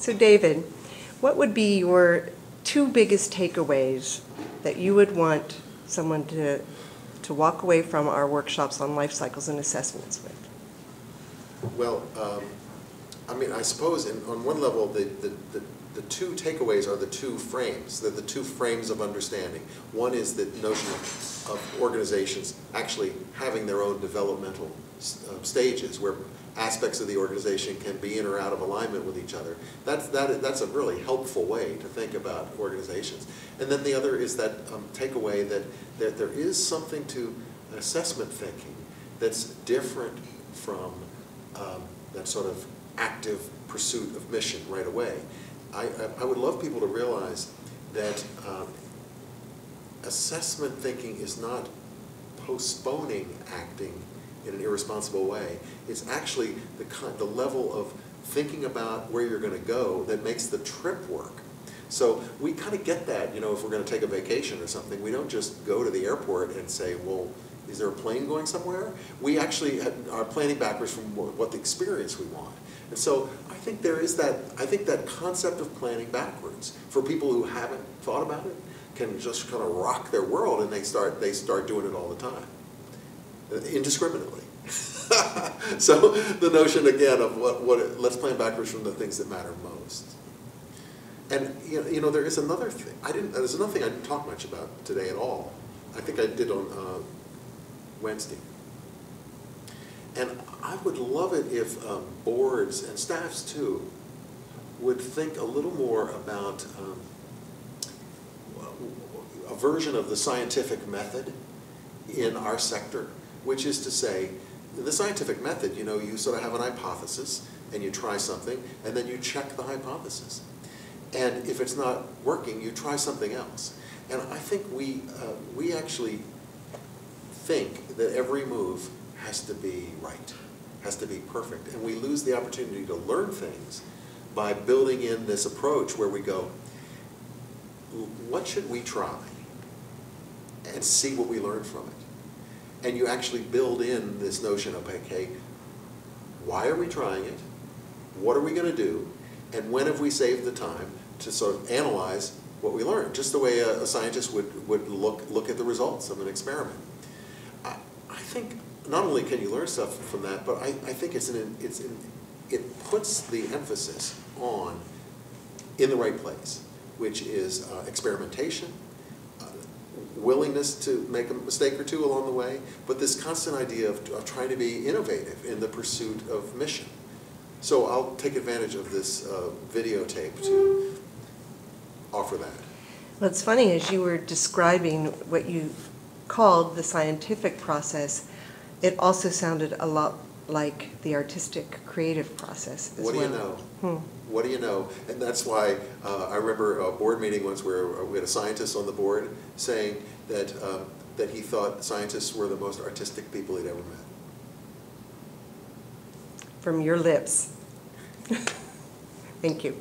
So David, what would be your two biggest takeaways that you would want someone to walk away from our workshops on life cycles and assessments with? Well, I mean, I suppose on one level, the two takeaways are the two frames. They're the two frames of understanding. One is the notion of organizations actually having their own developmental stages where aspects of the organization can be in or out of alignment with each other. That's a really helpful way to think about organizations. And then the other is that takeaway that there is something to assessment thinking that's different from that sort of active pursuit of mission right away. I would love people to realize that assessment thinking is not postponing acting in an irresponsible way. It's actually the level of thinking about where you're going to go that makes the trip work. So we kind of get that, you know, if we're going to take a vacation or something, we don't just go to the airport and say, well, is there a plane going somewhere? We actually are planning backwards from what the experience we want. And so I think there is that, I think that concept of planning backwards for people who haven't thought about it can just kind of rock their world, and they start doing it all the time, indiscriminately. So the notion again of let's plan backwards from the things that matter most. And you know there is another thing. There's another thing I didn't talk much about today at all. I think I did on Wednesday. And I would love it if boards and staffs too would think a little more about a version of the scientific method in our sector, which is to say, the scientific method, you know, you sort of have an hypothesis and you try something and then you check the hypothesis. And if it's not working, you try something else. And I think we actually think that every move has to be right, has to be perfect. And we lose the opportunity to learn things by building in this approach where we go, what should we try? And see what we learn from it. And you actually build in this notion of, okay, why are we trying it? What are we going to do? And when have we saved the time to sort of analyze what we learned? Just the way a scientist would look at the results of an experiment. I think not only can you learn stuff from that, but I think it puts the emphasis on in the right place, which is experimentation, willingness to make a mistake or two along the way, but this constant idea of trying to be innovative in the pursuit of mission. So I'll take advantage of this videotape to offer that. Well, it's funny, as you were describing what you called the scientific process, it also sounded a lot like the artistic, creative process as well. What do you know? What do you know? And that's why I remember a board meeting once where we had a scientist on the board saying that, that he thought scientists were the most artistic people he'd ever met. From your lips. Thank you.